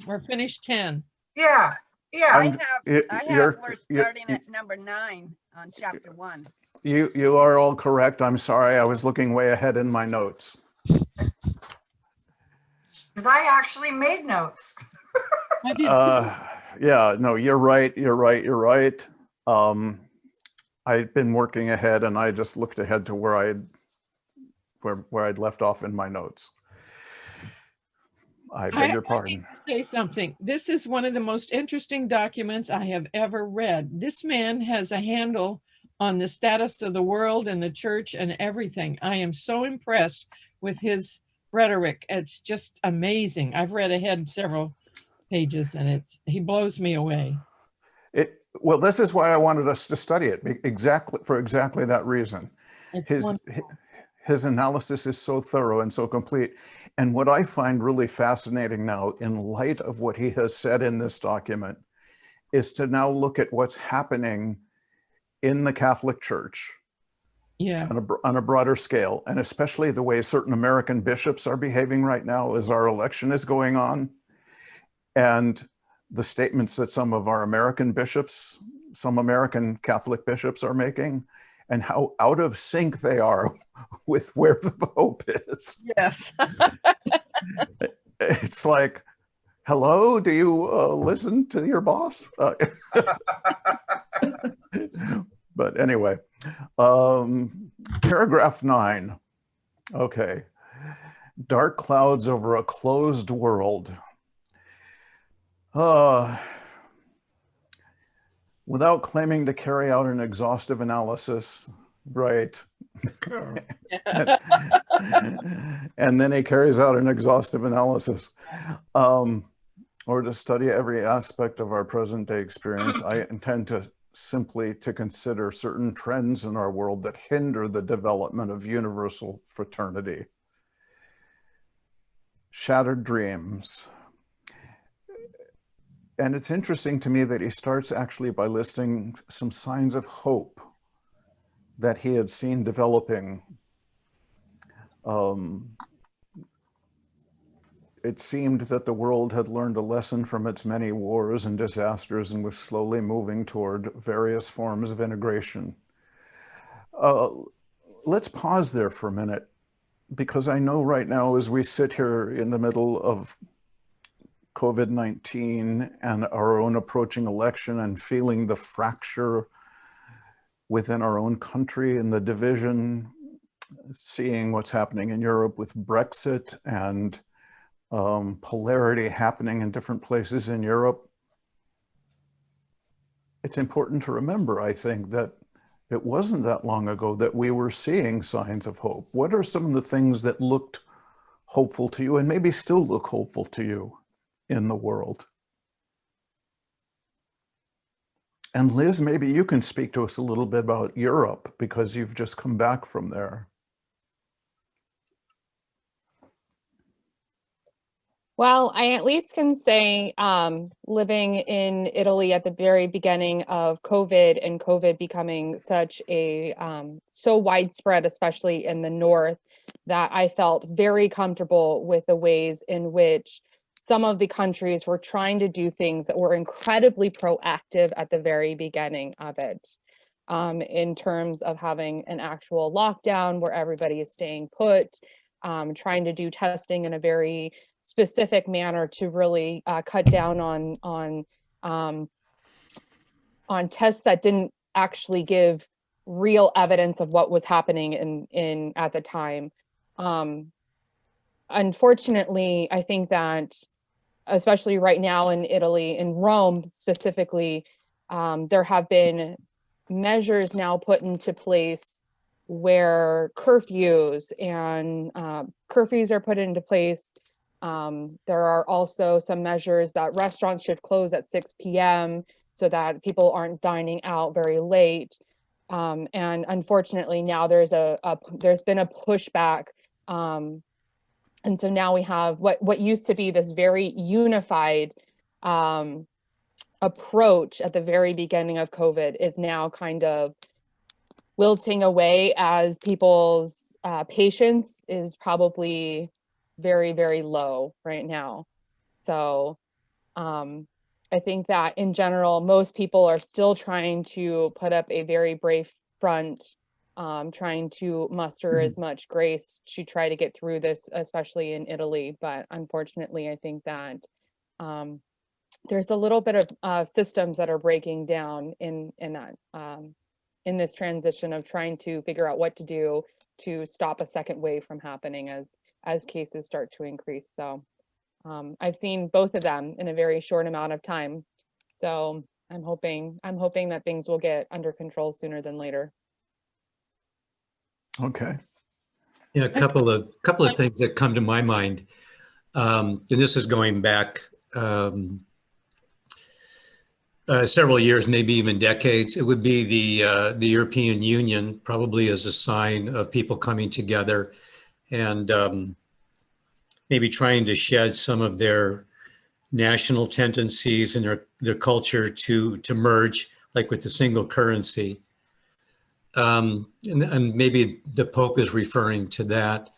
We're finished 10. Yeah, yeah. We're starting at number 9 on chapter 1. You are all correct. I'm sorry, I was looking way ahead in my notes. Because I actually made notes. I did Yeah, no, you're right. I'd been working ahead and I just looked ahead to where I'd left off in my notes. I beg your pardon. I need to say something. This is one of the most interesting documents I have ever read. This man has a handle on the status of the world and the church and everything. I am so impressed with his rhetoric. It's just amazing. I've read ahead several pages and he blows me away. Well, this is why I wanted us to study it, for exactly that reason. His analysis is so thorough and so complete. And what I find really fascinating now, in light of what he has said in this document, is to now look at what's happening in the Catholic Church on a broader scale, and especially the way certain American bishops are behaving right now as our election is going on, and the statements that some of our American bishops, some American Catholic bishops are making, and how out of sync they are with where the Pope is. Yeah. It's like, hello, do you listen to your boss? But anyway, paragraph 9. Okay. Dark clouds over a closed world. Without claiming to carry out an exhaustive analysis, right? And then he carries out an exhaustive analysis. Or to study every aspect of our present day experience, I intend to simply to consider certain trends in our world that hinder the development of universal fraternity. Shattered dreams. And it's interesting to me that he starts actually by listing some signs of hope that he had seen developing. It seemed that the world had learned a lesson from its many wars and disasters and was slowly moving toward various forms of integration. Let's pause there for a minute, because I know right now, as we sit here in the middle of COVID-19 and our own approaching election and feeling the fracture within our own country and the division, seeing what's happening in Europe with Brexit and polarity happening in different places in Europe. It's important to remember, I think, that it wasn't that long ago that we were seeing signs of hope. What are some of the things that looked hopeful to you and maybe still look hopeful to you in the world? And Liz, maybe you can speak to us a little bit about Europe, because you've just come back from there. Well, I at least can say living in Italy at the very beginning of COVID and COVID becoming such a so widespread, especially in the north, that I felt very comfortable with the ways in which some of the countries were trying to do things that were incredibly proactive at the very beginning of it, in terms of having an actual lockdown where everybody is staying put, trying to do testing in a very specific manner to really cut down on tests that didn't actually give real evidence of what was happening in at the time. Unfortunately, I think that especially right now in Italy, in Rome specifically, there have been measures now put into place where curfews are put into place. There are also some measures that restaurants should close at 6 p.m. so that people aren't dining out very late. And unfortunately, now there's been a pushback. And so now we have what used to be this very unified approach at the very beginning of COVID is now kind of wilting away as people's patience is probably very, very low right now. So I think that in general, most people are still trying to put up a very brave front, trying to muster as much grace to try to get through this, especially in Italy. But unfortunately, I think that there's a little bit of systems that are breaking down in that in this transition of trying to figure out what to do to stop a second wave from happening as cases start to increase. So I've seen both of them in a very short amount of time. So I'm hoping that things will get under control sooner than later. Okay. Yeah, a couple of things that come to my mind, and this is going back several years, maybe even decades. It would be the European Union, probably as a sign of people coming together and maybe trying to shed some of their national tendencies and their culture to merge, like with the single currency. And maybe the Pope is referring to that.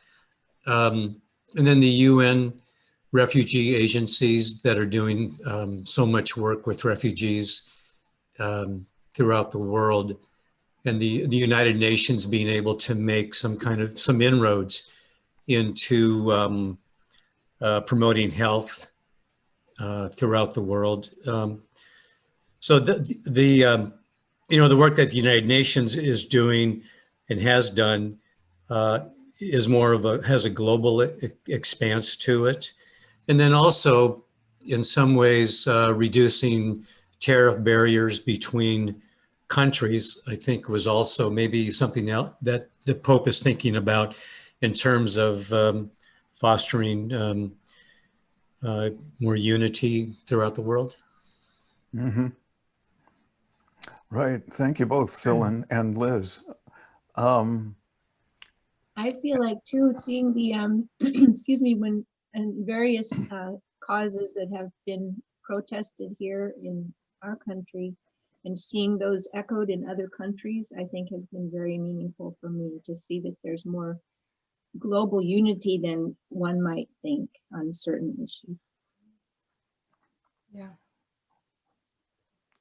And then the UN refugee agencies that are doing so much work with refugees throughout the world, and the United Nations being able to make some inroads into promoting health throughout the world. So the work that the United Nations is doing and has done is has a global expanse to it. And then also, in some ways, reducing tariff barriers between countries, I think was also maybe something else that the Pope is thinking about in terms of fostering more unity throughout the world. Mm-hmm. Right. Thank you both, Phil and Liz. I feel like too, seeing the excuse me, when and various causes that have been protested here in our country and seeing those echoed in other countries, I think has been very meaningful for me to see that there's more global unity than one might think on certain issues. Yeah.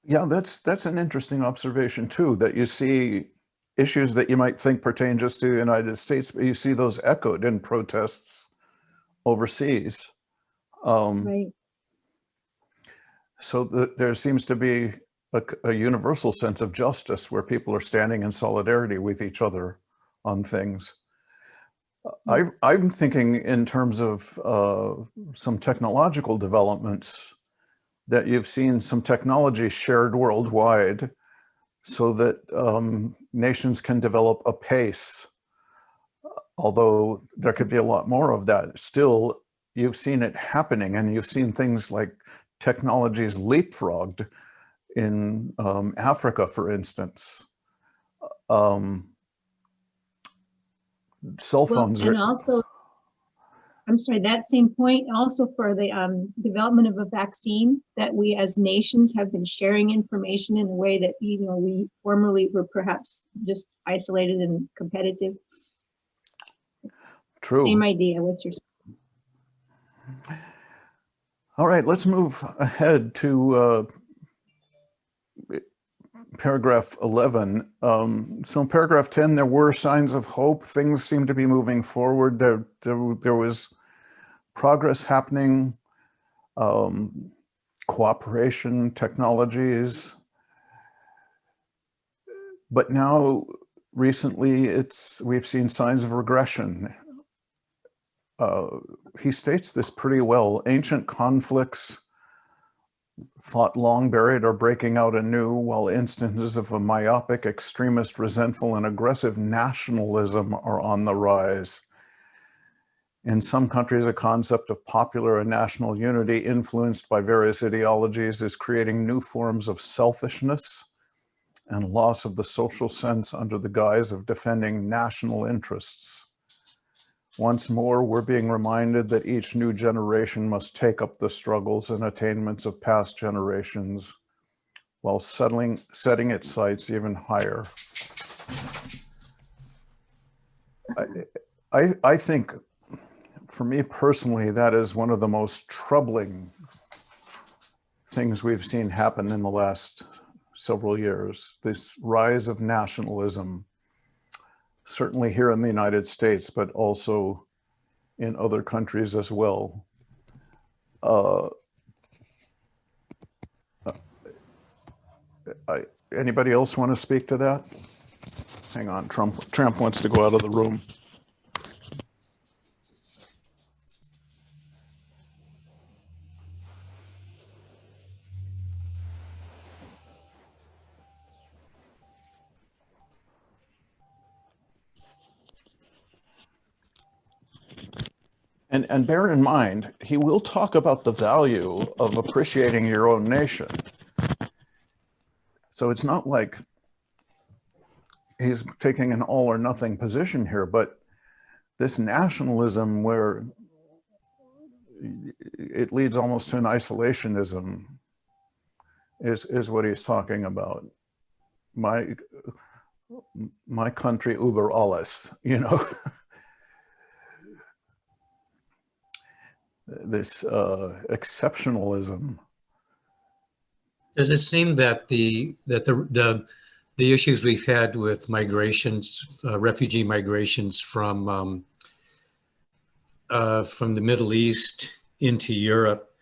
Yeah, that's an interesting observation too, that you see issues that you might think pertain just to the United States, but you see those echoed in protests overseas. Right. So there seems to be a universal sense of justice where people are standing in solidarity with each other on things. Yes. I'm thinking in terms of some technological developments, that you've seen some technology shared worldwide so that nations can develop a pace. Although there could be a lot more of that. Still, you've seen it happening, and you've seen things like technologies leapfrogged in Africa, for instance. Cell phones and also, I'm sorry, that same point also for the development of a vaccine, that we as nations have been sharing information in a way that we formerly were perhaps just isolated and competitive. True. Same idea. What's your? All right, let's move ahead to paragraph 11. So in paragraph 10, there were signs of hope. Things seem to be moving forward. There was progress happening, cooperation, technologies. But now, recently, we've seen signs of regression. He states this pretty well. Ancient conflicts thought long buried are breaking out anew, while instances of a myopic, extremist, resentful, and aggressive nationalism are on the rise. In some countries, a concept of popular and national unity influenced by various ideologies is creating new forms of selfishness and loss of the social sense under the guise of defending national interests. Once more, we're being reminded that each new generation must take up the struggles and attainments of past generations while setting its sights even higher. I think, for me personally, that is one of the most troubling things we've seen happen in the last several years. This rise of nationalism, certainly here in the United States, but also in other countries as well. Anybody else want to speak to that? Hang on, Trump wants to go out of the room. And bear in mind, he will talk about the value of appreciating your own nation. So it's not like he's taking an all or nothing position here, but this nationalism where it leads almost to an isolationism is what he's talking about. My country über alles, you know. This exceptionalism. Does it seem that the issues we've had with migrations, refugee migrations from the Middle East into Europe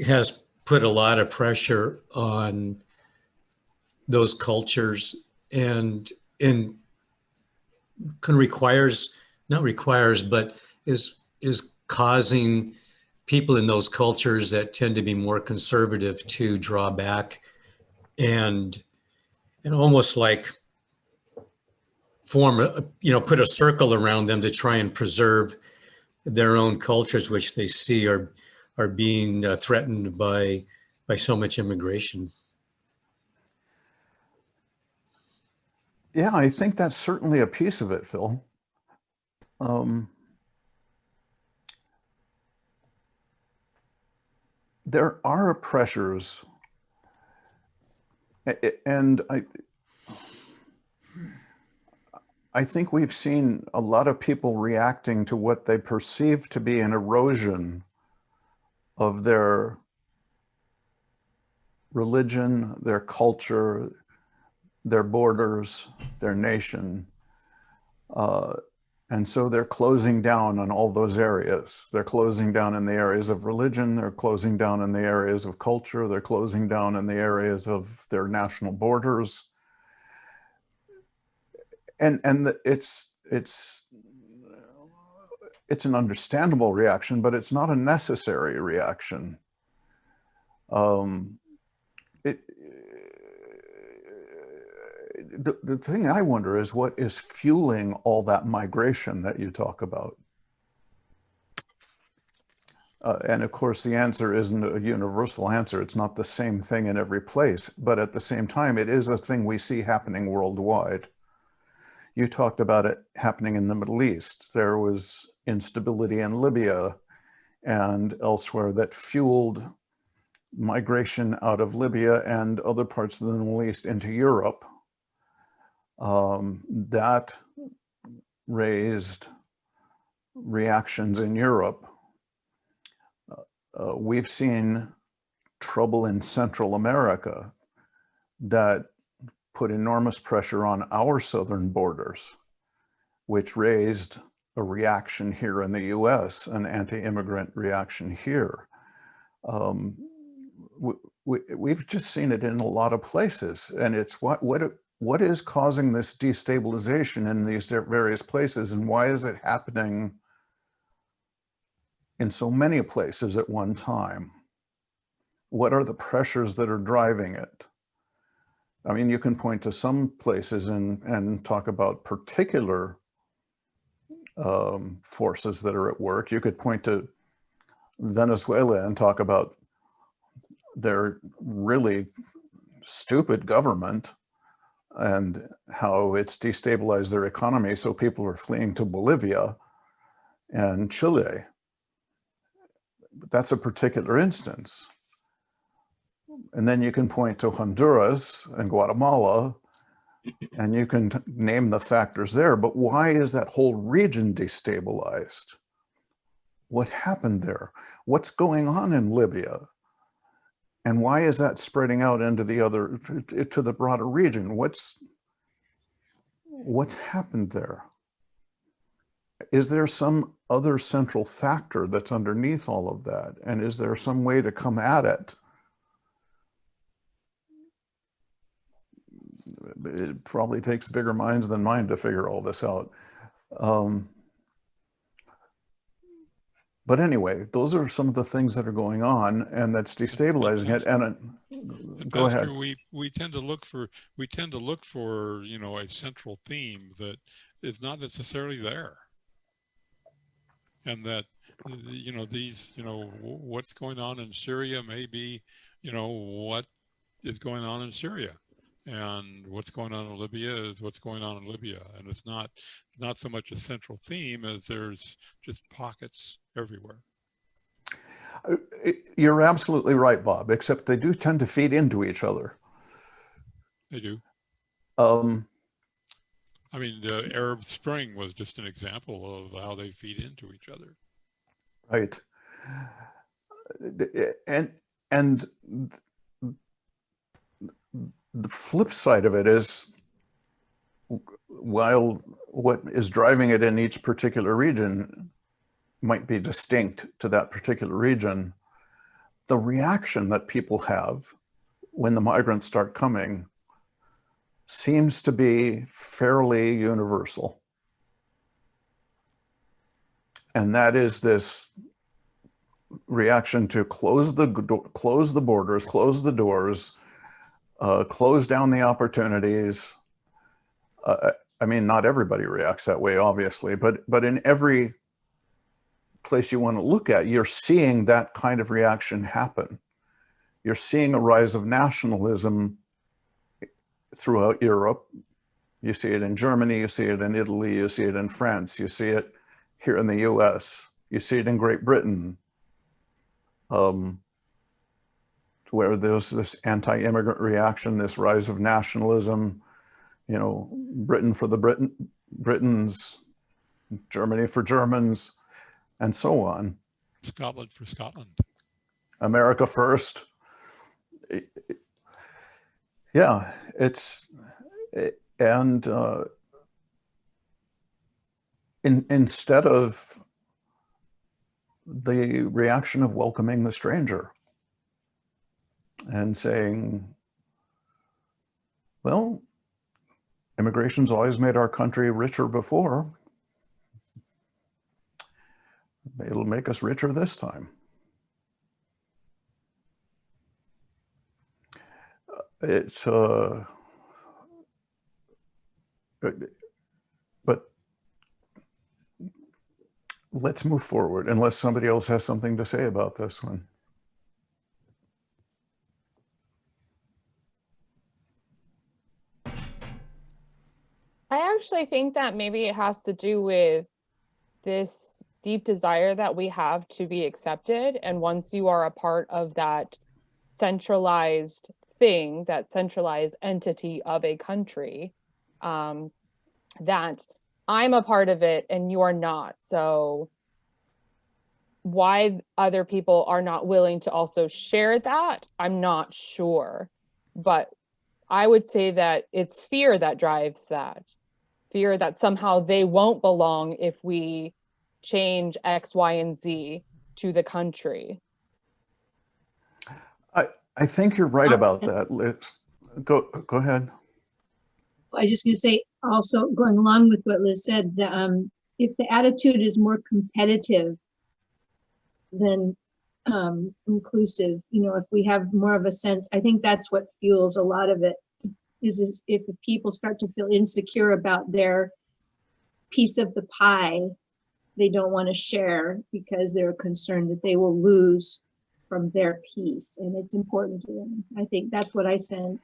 has put a lot of pressure on those cultures and is causing people in those cultures that tend to be more conservative to draw back and almost like form put a circle around them to try and preserve their own cultures, which they see are being threatened by so much immigration. Yeah, I think that's certainly a piece of it, Phil. There are pressures, and I think we've seen a lot of people reacting to what they perceive to be an erosion of their religion, their culture, their borders, their nation. And so they're closing down on all those areas. They're closing down in the areas of religion, they're closing down in the areas of culture, they're closing down in the areas of their national borders. And it's an understandable reaction, but it's not a necessary reaction. The thing I wonder is what is fueling all that migration that you talk about? And of course, the answer isn't a universal answer. It's not the same thing in every place, but at the same time, it is a thing we see happening worldwide. You talked about it happening in the Middle East. There was instability in Libya and elsewhere that fueled migration out of Libya and other parts of the Middle East into Europe. That raised reactions in Europe. We've seen trouble in Central America that put enormous pressure on our southern borders, which raised a reaction here in the US, an anti-immigrant reaction here. We've just seen it in a lot of places, and it's what is causing this destabilization in these various places, and why is it happening in so many places at one time? What are the pressures that are driving it? I mean, you can point to some places and talk about particular forces that are at work. You could point to Venezuela and talk about their really stupid government and how it's destabilized their economy, so people are fleeing to Bolivia and Chile. But that's a particular instance. And then you can point to Honduras and Guatemala, and you can name the factors there, but why is that whole region destabilized? what happened there? What's going on in Libya? And why is that spreading out into to the broader region? What's happened there? Is there some other central factor that's underneath all of that? And is there some way to come at it? It probably takes bigger minds than mine to figure all this out. But anyway, those are some of the things that are going on, and that's destabilizing it. And go Pastor, ahead. we tend to look for a central theme that is not necessarily there, and that what's going on in Syria may be what is going on in Syria, and what's going on in Libya is what's going on in Libya, and it's not so much a central theme as there's just pockets everywhere. You're absolutely right, Bob, except they do tend to feed into each other. They do. I mean, the Arab Spring was just an example of how they feed into each other. Right. And the flip side of it is, while what is driving it in each particular region might be distinct to that particular region, the reaction that people have when the migrants start coming seems to be fairly universal. And that is this reaction to close the borders, close the doors, close down the opportunities. I mean, not everybody reacts that way, obviously, but in every place you want to look at, you're seeing that kind of reaction happen. You're seeing a rise of nationalism throughout Europe. You see it in Germany, you see it in Italy, you see it in France, you see it here in the US, you see it in Great Britain, where there's this anti-immigrant reaction, this rise of nationalism, Britain for the Britons, Germany for Germans, and so on. Scotland for Scotland. America first. Yeah, instead of the reaction of welcoming the stranger and saying, well, immigration's always made our country richer before. It'll make us richer this time. It's but let's move forward, unless somebody else has something to say about this one. I actually think that maybe it has to do with this deep desire that we have to be accepted. And once you are a part of that centralized thing, that centralized entity of a country, that I'm a part of it and you're not. So why other people are not willing to also share that, I'm not sure. But I would say that it's fear that drives that. Fear that somehow they won't belong if we change X, Y, and Z to the country. I think you're right about that, Liz. Go ahead. I was just going to say, also going along with what Liz said, if the attitude is more competitive than inclusive, if we have more of a sense, I think that's what fuels a lot of it, is if people start to feel insecure about their piece of the pie, they don't want to share because they're concerned that they will lose from their piece, and it's important to them. I think that's what I sense.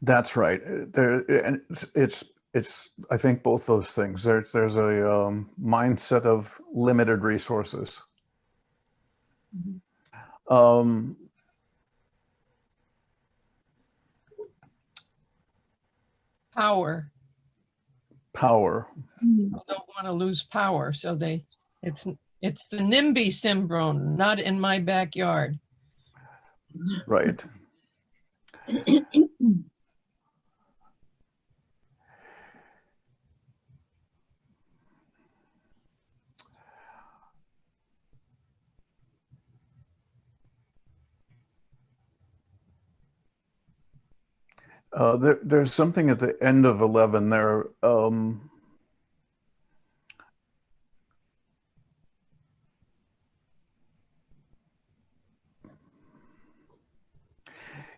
That's right. And it's I think both those things. There's a mindset of limited resources. Mm-hmm. Power. Power. Mm-hmm. People don't want to lose power, so they It's it's the NIMBY syndrome, not in my backyard. Right. There's something at the end of 11 there.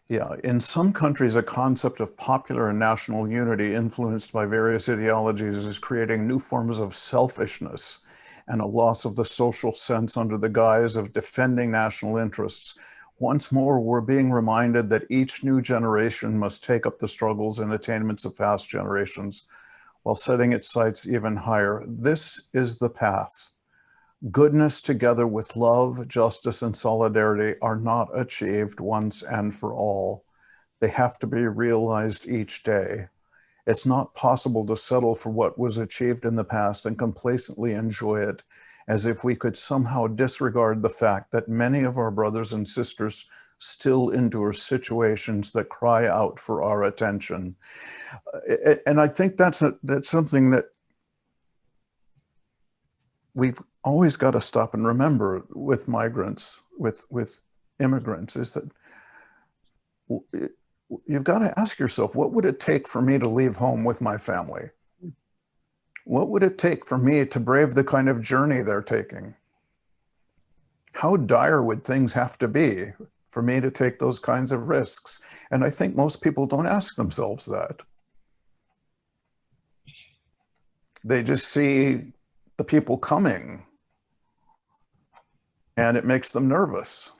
Yeah, in some countries, a concept of popular and national unity influenced by various ideologies is creating new forms of selfishness and a loss of the social sense under the guise of defending national interests. Once more, we're being reminded that each new generation must take up the struggles and attainments of past generations while setting its sights even higher. This is the path. Goodness together with love, justice, and solidarity are not achieved once and for all. They have to be realized each day. It's not possible to settle for what was achieved in the past and complacently enjoy it as if we could somehow disregard the fact that many of our brothers and sisters still endure situations that cry out for our attention. And I think that's something that we've always got to stop and remember with migrants, with immigrants, is that you've got to ask yourself, what would it take for me to leave home with my family? What would it take for me to brave the kind of journey they're taking? How dire would things have to be for me to take those kinds of risks? And I think most people don't ask themselves that. They just see the people coming and it makes them nervous.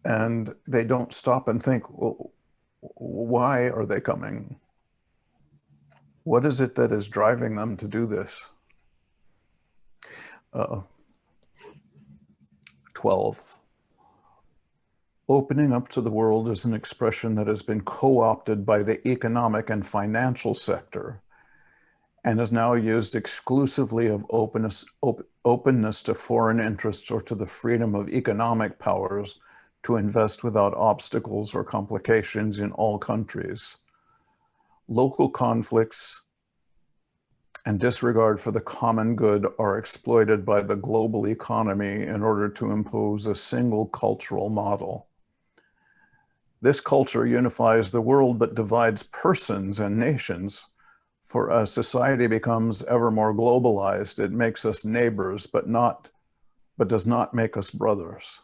And they don't stop and think, well, why are they coming? What is it that is driving them to do this? 12. Opening up to the world is an expression that has been co-opted by the economic and financial sector and is now used exclusively of openness to foreign interests or to the freedom of economic powers to invest without obstacles or complications in all countries. Local conflicts and disregard for the common good are exploited by the global economy in order to impose a single cultural model. This culture unifies the world but divides persons and nations. For as society becomes ever more globalized, it makes us neighbors, but does not make us brothers.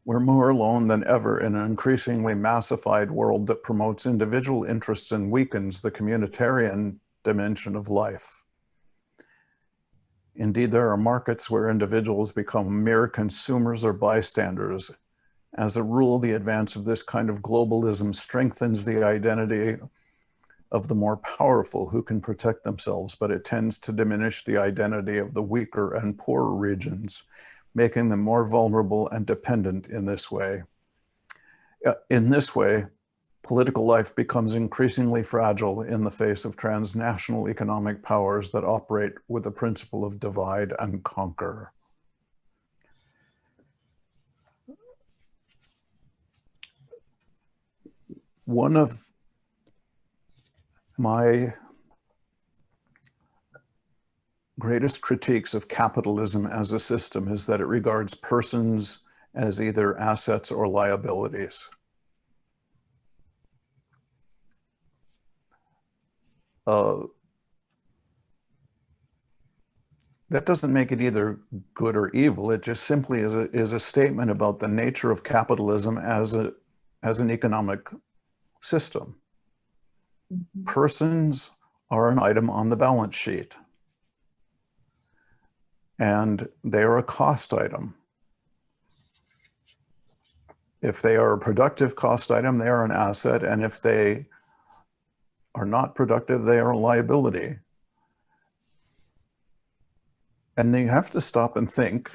We're more alone than ever in an increasingly massified world that promotes individual interests and weakens the communitarian dimension of life. Indeed, there are markets where individuals become mere consumers or bystanders. As a rule, the advance of this kind of globalism strengthens the identity of the more powerful who can protect themselves, but it tends to diminish the identity of the weaker and poorer regions, making them more vulnerable and dependent in this way. In this way, political life becomes increasingly fragile in the face of transnational economic powers that operate with the principle of divide and conquer. One of my greatest critiques of capitalism as a system is that it regards persons as either assets or liabilities. That doesn't make it either good or evil. It just simply is a statement about the nature of capitalism as an economic system. Mm-hmm. Persons are an item on the balance sheet, and they are a cost item. If they are a productive cost item, they are an asset, and if they are not productive, they are a liability. And you have to stop and think,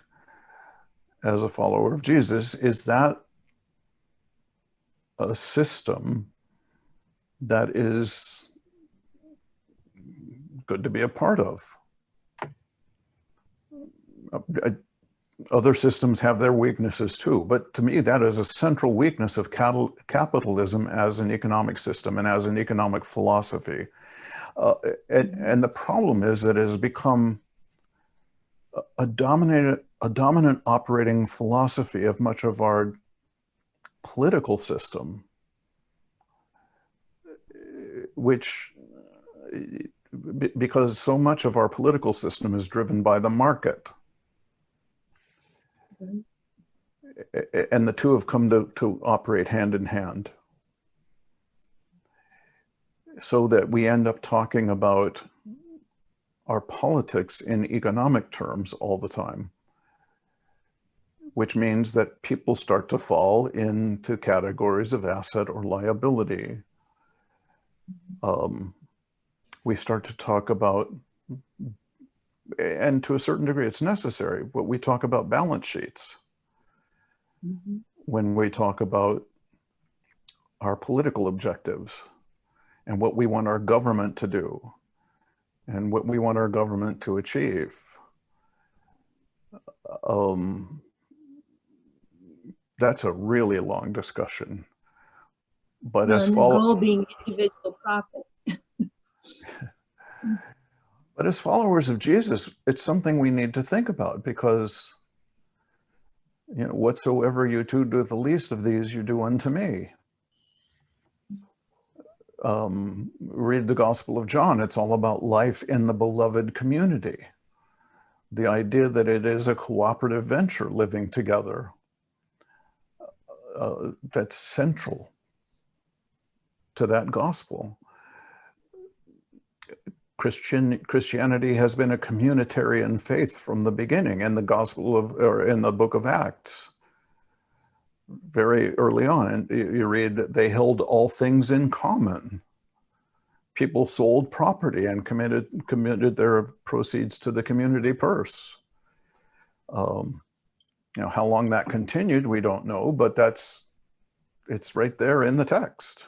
as a follower of Jesus, is that a system that is good to be a part of. Other systems have their weaknesses too, but to me, that is a central weakness of capitalism as an economic system and as an economic philosophy. And the problem is that it has become a dominant operating philosophy of much of our political system, which, because so much of our political system is driven by the market. And the two have come to operate hand in hand. So that we end up talking about our politics in economic terms all the time, which means that people start to fall into categories of asset or liability. We start to talk about, and to a certain degree it's necessary, but we talk about balance sheets when we talk about our political objectives and what we want our government to do and what we want our government to achieve. That's a really long discussion. But as the goal being individual profit. But as followers of Jesus, it's something we need to think about, because, you know, whatsoever you do to the least of these, you do unto me. Read the Gospel of John. It's all about life in the beloved community. The idea that it is a cooperative venture living together. That's central to that gospel. Christianity has been a communitarian faith from the beginning, in the Gospel of, or in the book of Acts. Very early on, and you read that they held all things in common. People sold property and committed their proceeds to the community purse. You know, how long that continued, we don't know, but it's right there in the text.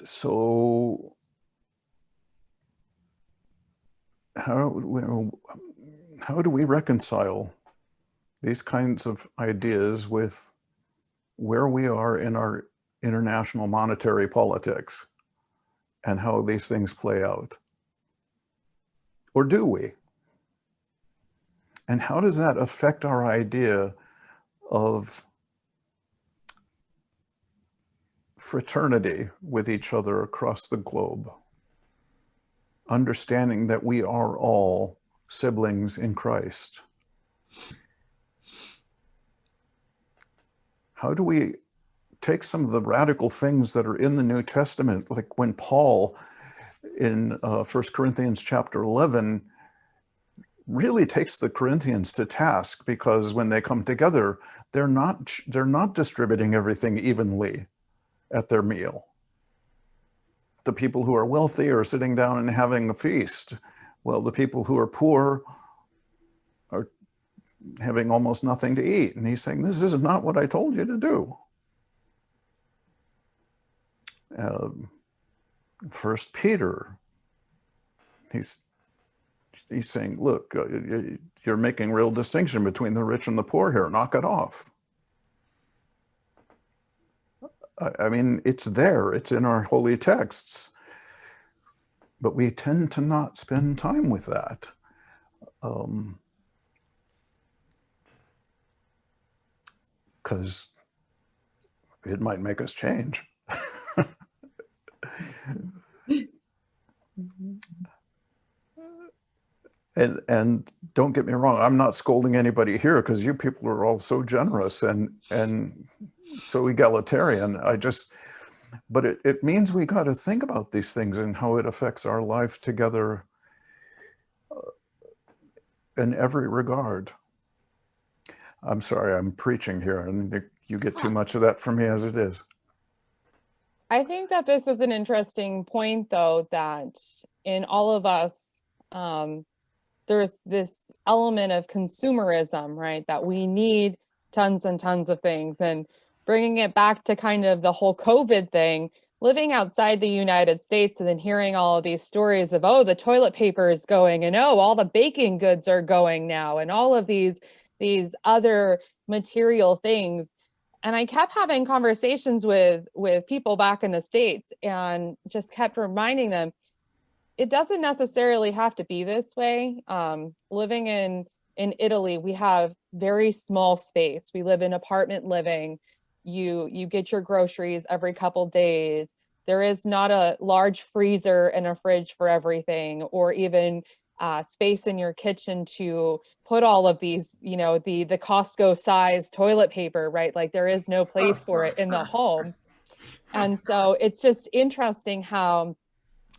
So how do we reconcile these kinds of ideas with where we are in our international monetary politics and how these things play out? Or do we? And how does that affect our idea of fraternity with each other across the globe? Understanding that we are all siblings in Christ. How do we take some of the radical things that are in the New Testament, like when Paul in 1 Corinthians chapter 11 really takes the Corinthians to task, because when they come together, they're not distributing everything evenly at their meal. The people who are wealthy are sitting down and having a feast, while the people who are poor are having almost nothing to eat. And he's saying, this is not what I told you to do. 1 Peter, he's saying, look, you're making real distinction between the rich and the poor here. Knock it off. I mean, it's there. It's in our holy texts. But we tend to not spend time with that. Because it might make us change. And don't get me wrong, I'm not scolding anybody here, because you people are all so generous and so egalitarian. But it means we got to think about these things and how it affects our life together in every regard. I'm sorry, I'm preaching here, and you get too much of that from me as it is. I think that this is an interesting point, though, that in all of us, there's this element of consumerism, right? That we need tons and tons of things. And bringing it back to kind of the whole COVID thing, living outside the United States and then hearing all of these stories of, oh, the toilet paper is going, and oh, all the baking goods are going now, and all of these other material things. And I kept having conversations with people back in the States and just kept reminding them, it doesn't necessarily have to be this way. Living in Italy, we have very small space. We live in apartment living. You get your groceries every couple days. There is not a large freezer and a fridge for everything, or even space in your kitchen to put all of these, you know, the Costco size toilet paper, right? Like there is no place for it in the home. And so it's just interesting how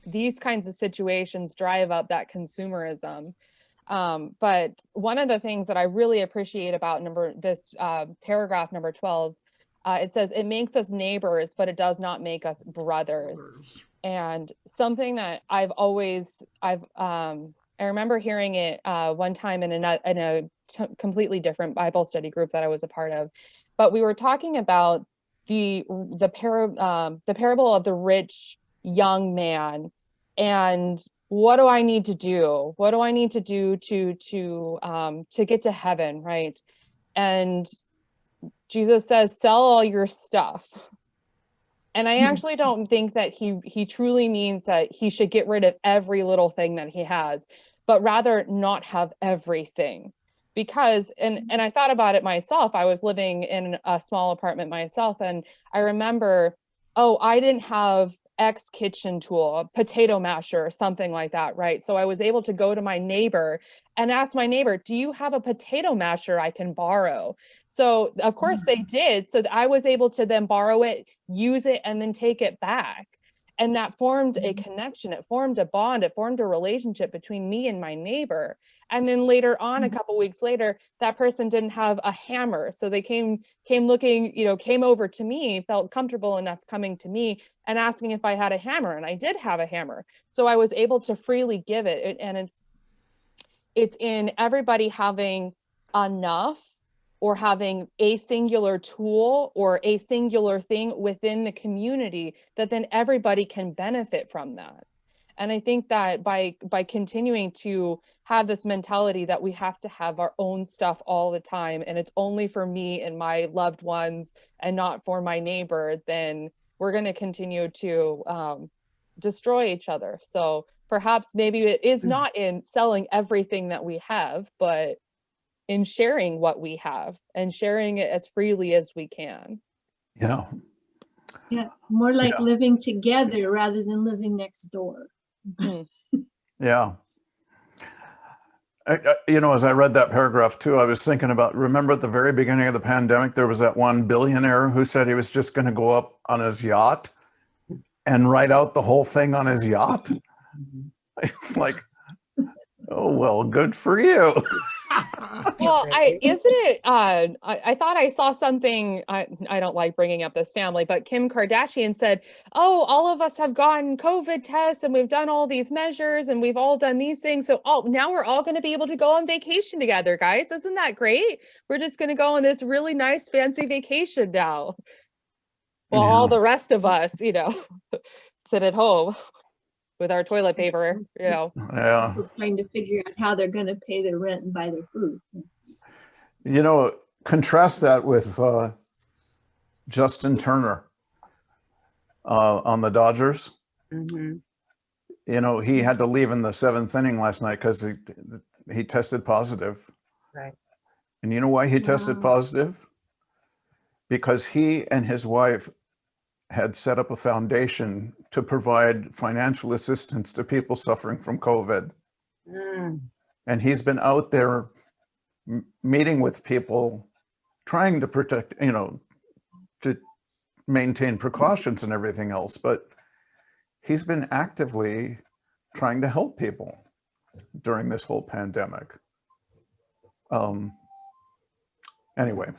these kinds of situations drive up that consumerism. But one of the things that I really appreciate about paragraph number 12, it says, it makes us neighbors, but it does not make us brothers. And something that I remember hearing it one time in a completely different Bible study group that I was a part of, but we were talking about the parable of the rich young man, and what do I need to do? What do I need to do to get to heaven, right? And Jesus says, sell all your stuff. And I actually don't think that he truly means that he should get rid of every little thing that he has, but rather not have everything. Because, and I thought about it myself, I was living in a small apartment myself, and I remember, oh, I didn't have X kitchen tool, a potato masher or something like that, right? So I was able to go to my neighbor and ask my neighbor, do you have a potato masher I can borrow? So of course they did. So I was able to then borrow it, use it, and then take it back. And that formed a connection. It formed a bond. It formed a relationship between me and my neighbor. And then later on, a couple weeks later, that person didn't have a hammer. So they came looking, you know, came over to me, felt comfortable enough coming to me and asking if I had a hammer. And I did have a hammer. So I was able to freely give it. And it's in everybody having enough, or having a singular tool or a singular thing within the community, that then everybody can benefit from that. And I think that by continuing to have this mentality that we have to have our own stuff all the time, and it's only for me and my loved ones and not for my neighbor, then we're going to continue to destroy each other. So perhaps maybe it is not in selling everything that we have, but in sharing what we have and sharing it as freely as we can. Yeah. Yeah, more like Yeah. living together rather than living next door. Yeah. You know, as I read that paragraph too, I was thinking about, remember at the very beginning of the pandemic, there was that one billionaire who said he was just going to go up on his yacht and write out the whole thing on his yacht. It's like, oh, well, good for you. Well, I thought I saw something, I don't like bringing up this family, but Kim Kardashian said, oh, all of us have gotten COVID tests and we've done all these measures and we've all done these things. So now we're all going to be able to go on vacation together, guys. Isn't that great? We're just going to go on this really nice fancy vacation now. Well, all the rest of us, you know, sit at home with our toilet paper, you know. Yeah. Just trying to figure out how they're going to pay their rent and buy their food. You know, contrast that with Justin Turner on the Dodgers. Mhm. You know, he had to leave in the 7th inning last night because he tested positive. Right. And you know why he tested positive? Because he and his wife had set up a foundation to provide financial assistance to people suffering from COVID. Mm. And he's been out there meeting with people, trying to protect, you know, to maintain precautions and everything else. But he's been actively trying to help people during this whole pandemic. Anyway,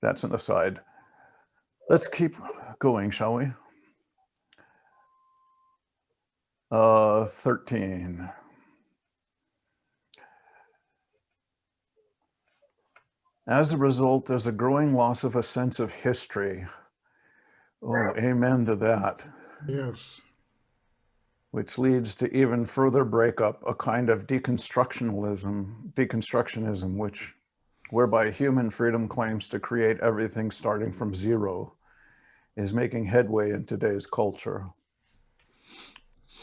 that's an aside. Let's keep going, shall we? 13. As a result, there's a growing loss of a sense of history. Oh, amen to that. Yes. Which leads to even further breakup, a kind of deconstructionism, whereby human freedom claims to create everything starting from zero, is making headway in today's culture.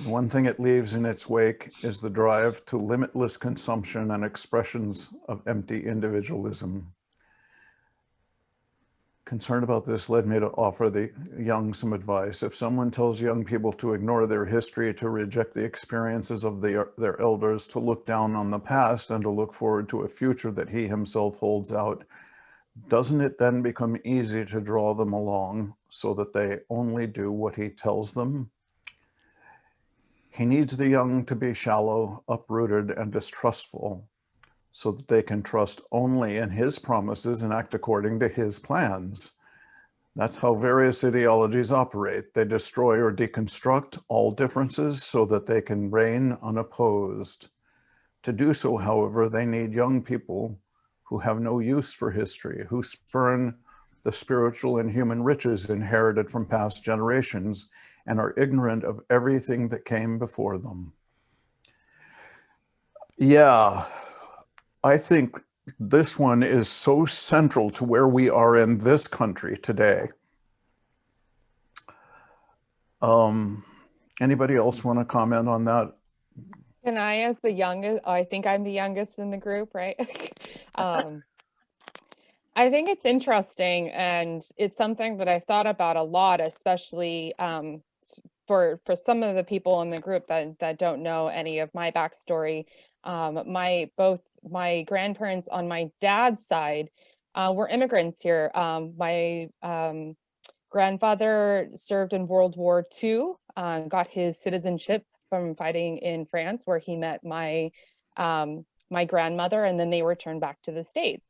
The one thing it leaves in its wake is the drive to limitless consumption and expressions of empty individualism. Concern about this led me to offer the young some advice. If someone tells young people to ignore their history, to reject the experiences of their elders, to look down on the past and to look forward to a future that he himself holds out, doesn't it then become easy to draw them along so that they only do what he tells them? He needs the young to be shallow, uprooted, and distrustful, so that they can trust only in his promises and act according to his plans. That's how various ideologies operate. They destroy or deconstruct all differences so that they can reign unopposed. To do so, however, they need young people who have no use for history, who spurn the spiritual and human riches inherited from past generations and are ignorant of everything that came before them. Yeah. I think this one is so central to where we are in this country today. Anybody else want to comment on that? Can I, as the youngest, I think I'm the youngest in the group, right? I think it's interesting, and it's something that I've thought about a lot, especially for some of the people in the group that don't know any of my backstory. Both my grandparents on my dad's side were immigrants here. My grandfather served in World War II, got his citizenship from fighting in France, where he met my my grandmother, and then they returned back to the States.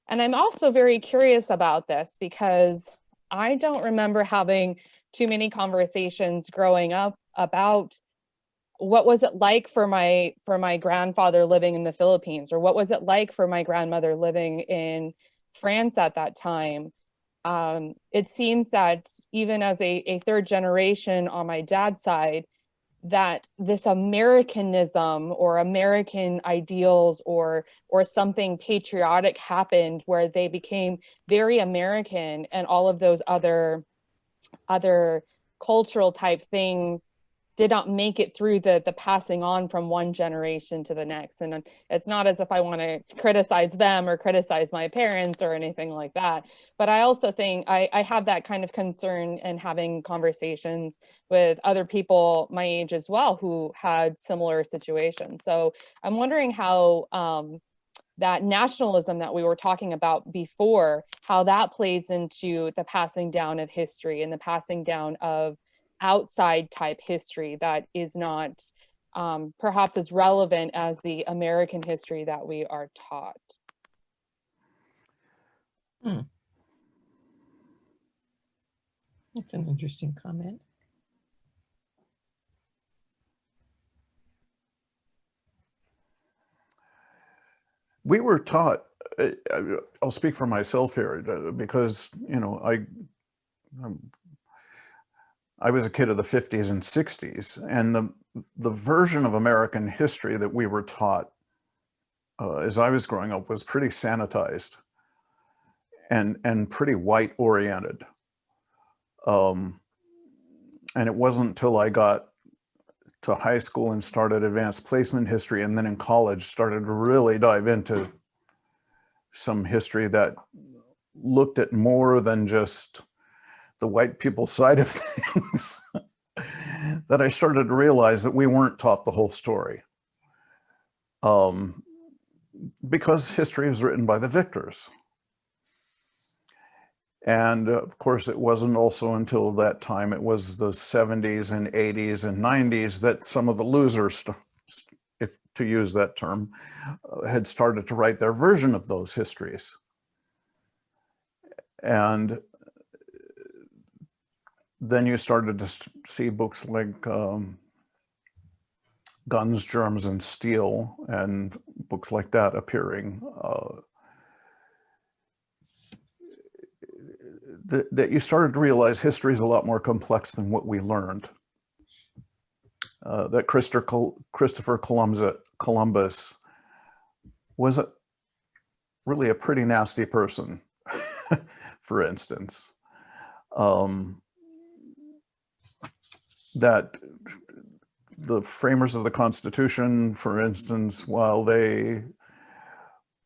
And I'm also very curious about this because I don't remember having too many conversations growing up about what was it like for my grandfather living in the Philippines, or what was it like for my grandmother living in France at that time. It seems that even as a third generation on my dad's side, that this Americanism or American ideals or something patriotic happened where they became very American, and all of those other cultural type things did not make it through the passing on from one generation to the next. And it's not as if I want to criticize them or criticize my parents or anything like that. But I also think I have that kind of concern in having conversations with other people my age as well who had similar situations. So I'm wondering how that nationalism that we were talking about before, how that plays into the passing down of history and the passing down of outside type history that is not perhaps as relevant as the American history that we are taught. That's an interesting comment. We were taught, I'll speak for myself here, because, you know, I was a kid of the 50s and 60s, and the version of American history that we were taught as I was growing up was pretty sanitized and pretty white oriented. And it wasn't until I got to high school and started advanced placement history, and then in college started to really dive into some history that looked at more than just the white people side of things, that I started to realize that we weren't taught the whole story. Because history is written by the victors. And of course, it wasn't also until that time, it was the 70s and 80s and 90s that some of the losers, if to use that term, had started to write their version of those histories. And then you started to see books like Guns, Germs, and Steel, and books like that appearing. that you started to realize history is a lot more complex than what we learned. That Christopher Columbus was really a pretty nasty person, for instance. That the framers of the Constitution, for instance, while they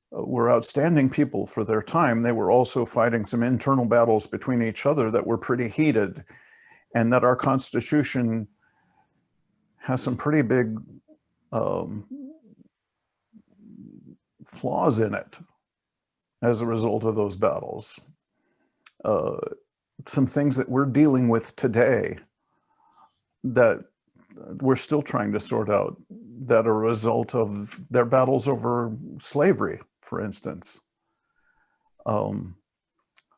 were outstanding people for their time, they were also fighting some internal battles between each other that were pretty heated, and that our Constitution has some pretty big flaws in it as a result of those battles. Some things that we're dealing with today that we're still trying to sort out, that are a result of their battles over slavery, for instance,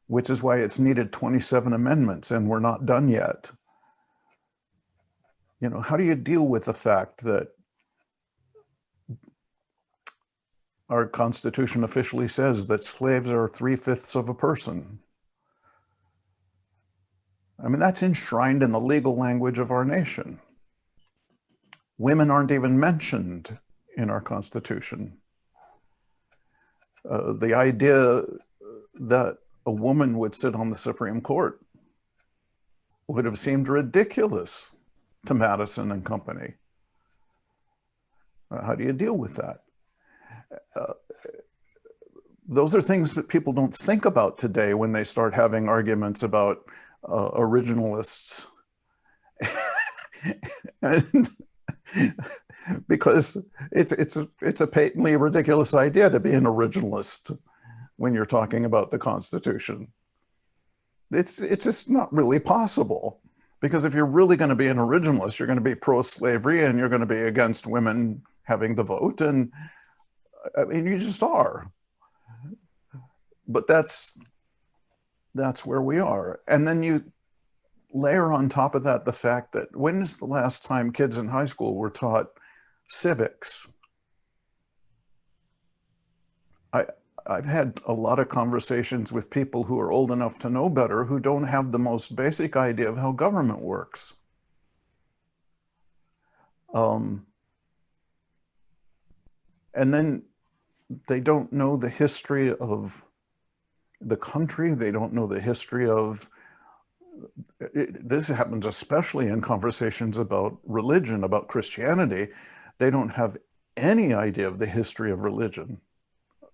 which is why it's needed 27 amendments and we're not done yet. You know, how do you deal with the fact that our Constitution officially says that slaves are 3/5 of a person? I mean, that's enshrined in the legal language of our nation. Women aren't even mentioned in our Constitution. The idea that a woman would sit on the Supreme Court would have seemed ridiculous to Madison and company. How do you deal with that? Those are things that people don't think about today when they start having arguments about originalists. And because it's a patently ridiculous idea to be an originalist when you're talking about the Constitution. It's just not really possible, because if you're really going to be an originalist, you're going to be pro-slavery and you're going to be against women having the vote, and I mean, you just are. But that's where we are. And then you layer on top of that the fact that when is the last time kids in high school were taught civics? I've had a lot of conversations with people who are old enough to know better, who don't have the most basic idea of how government works. And then they don't know the history of the country. They don't know the history of this. Happens especially in conversations about religion, about Christianity. They don't have any idea of the history of religion,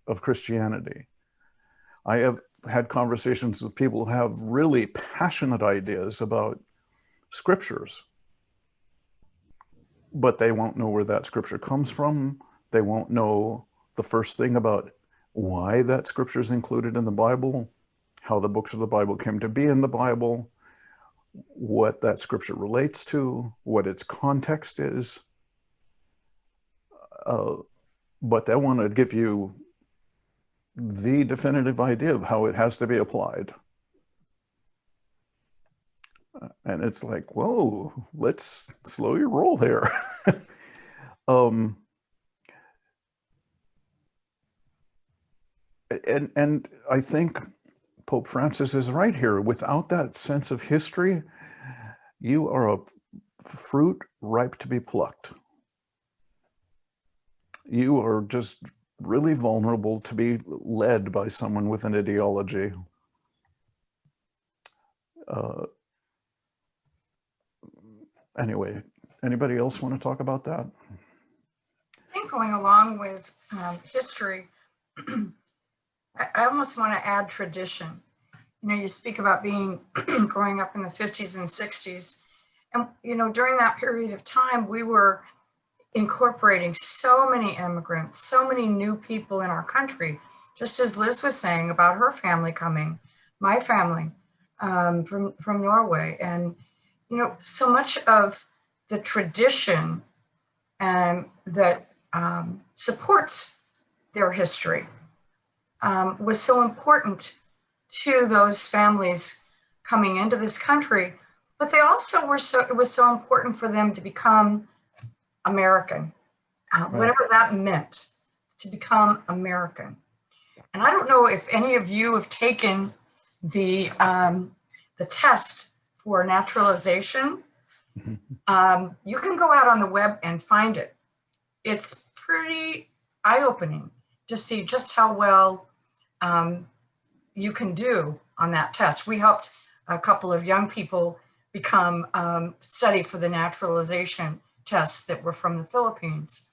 of Christianity. I have had conversations with people who have really passionate ideas about scriptures, but they won't know where that scripture comes from. They won't know the first thing about why that scripture is included in the Bible, how the books of the Bible came to be in the Bible, what that scripture relates to, what its context is. But they want to give you the definitive idea of how it has to be applied. And it's like, whoa, let's slow your roll here. And I think Pope Francis is right here. Without that sense of history, you are a fruit ripe to be plucked. You are just really vulnerable to be led by someone with an ideology. Anyway, anybody else want to talk about that? I think going along with history, I almost want to add tradition. You know, you speak about being growing up in the 50s and 60s. And, you know, during that period of time, we were incorporating so many immigrants, so many new people in our country, just as Liz was saying about her family coming, my family from Norway. And, you know, so much of the tradition that supports their history was so important to those families coming into this country, but they also it was so important for them to become American, whatever that meant, to become American. And I don't know if any of you have taken the test for naturalization. You can go out on the web and find it. It's pretty eye-opening to see just how well you can do on that test. We helped a couple of young people become study for the naturalization tests that were from the Philippines.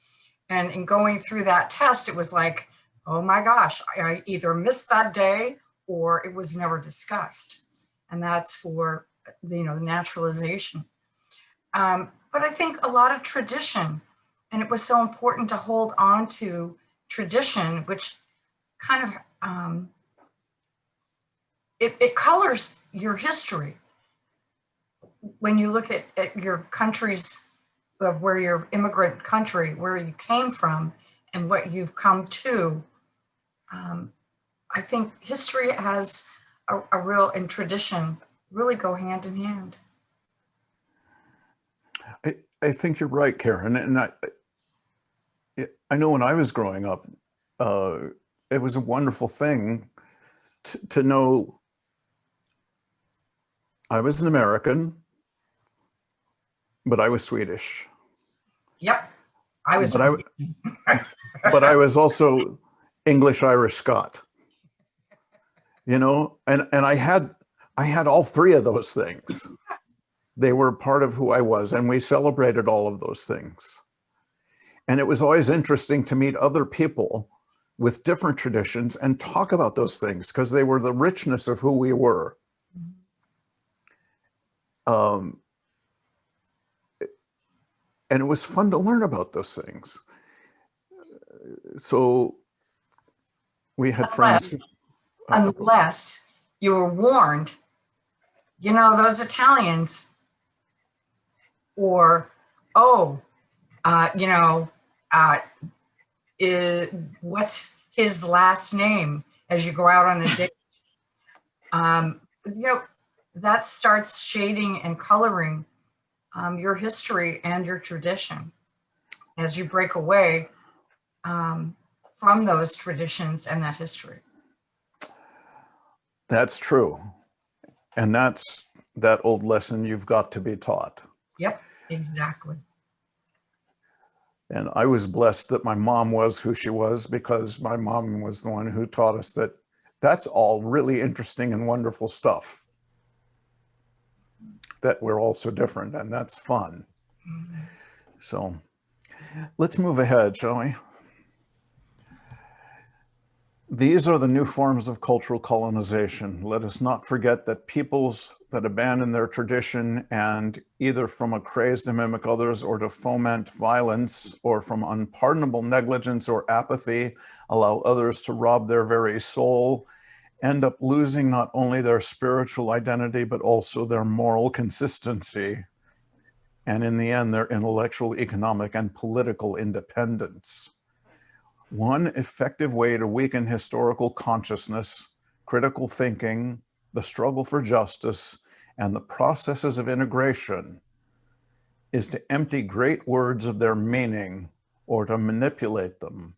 And in going through that test, it was like, oh my gosh, I either missed that day or it was never discussed. And that's for the naturalization. But I think a lot of tradition, and it was so important to hold on to tradition, which kind of, it colors your history. When you look at your countries of where your immigrant country, where you came from and what you've come to, I think history has a real, and tradition really go hand in hand. I think you're right, Karen. And I know when I was growing up, it was a wonderful thing to know I was an American, but I was Swedish. Yep, I was. But I was also English, Irish, Scot. And I had all three of those things. They were part of who I was, and we celebrated all of those things. And it was always interesting to meet other people with different traditions and talk about those things because they were the richness of who we were. And it was fun to learn about those things. So we had friends. Unless you were warned, those Italians, or, what's his last name as you go out on a date? That starts shading and coloring your history and your tradition as you break away from those traditions and that history. That's true. And that's that old lesson, you've got to be taught. Yep, exactly. And I was blessed that my mom was who she was, because my mom was the one who taught us that that's all really interesting and wonderful stuff, that we're all so different, and that's fun. Mm-hmm. So let's move ahead, shall we? These are the new forms of cultural colonization. Let us not forget that peoples that abandon their tradition and either from a craze to mimic others or to foment violence, or from unpardonable negligence or apathy, allow others to rob their very soul, end up losing not only their spiritual identity, but also their moral consistency, and in the end, their intellectual, economic, and political independence. One effective way to weaken historical consciousness, critical thinking, the struggle for justice, and the processes of integration is to empty great words of their meaning or to manipulate them.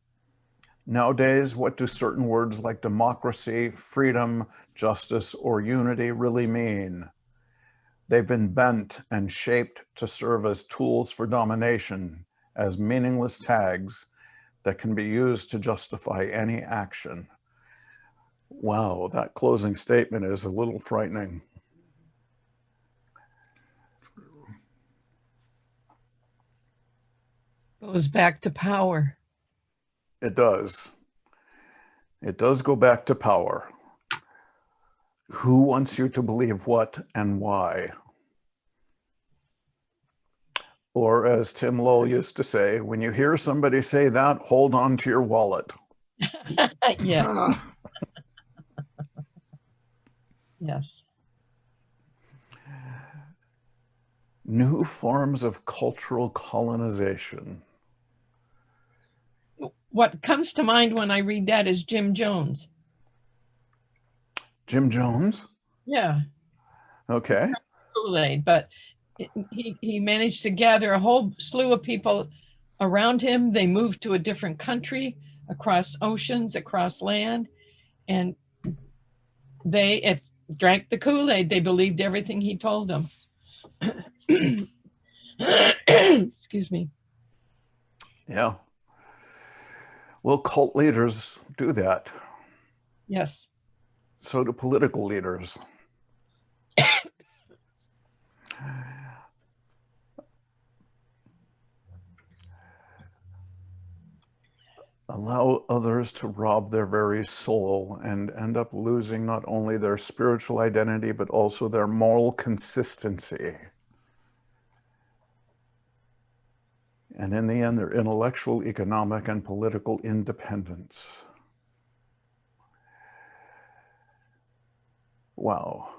Nowadays, what do certain words like democracy, freedom, justice, or unity really mean? They've been bent and shaped to serve as tools for domination, as meaningless tags that can be used to justify any action. Wow, that closing statement is a little frightening. Goes back to power. It does. It does go back to power. Who wants you to believe what and why? Or as Tim Lowell used to say, when you hear somebody say that, hold on to your wallet. Yeah. Yes. New forms of cultural colonization. What comes to mind when I read that is Jim Jones. Jim Jones? Yeah. Okay. Kool-Aid, but he managed to gather a whole slew of people around him. They moved to a different country, across oceans, across land, and if drank the Kool-Aid. They believed everything he told them. Excuse me. Yeah. Well, cult leaders do that. Yes. So do political leaders. Allow others to rob their very soul and end up losing not only their spiritual identity, but also their moral consistency. And in the end, their intellectual, economic, and political independence. Wow.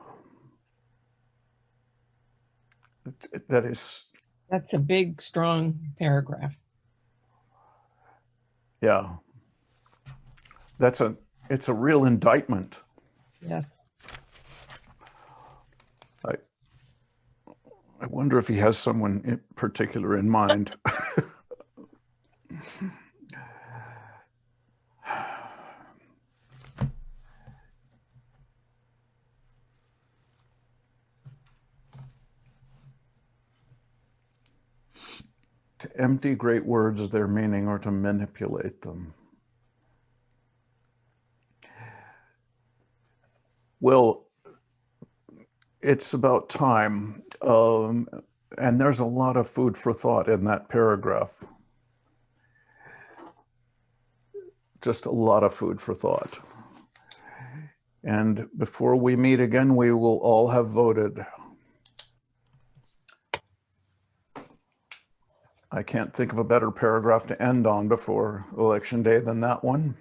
That's a big, strong paragraph. Yeah. It's a real indictment. Yes. I wonder if he has someone in particular in mind. To empty great words of their meaning or to manipulate them. Well, it's about time. And there's a lot of food for thought in that paragraph. Just a lot of food for thought. And before we meet again, we will all have voted. I can't think of a better paragraph to end on before Election Day than that one.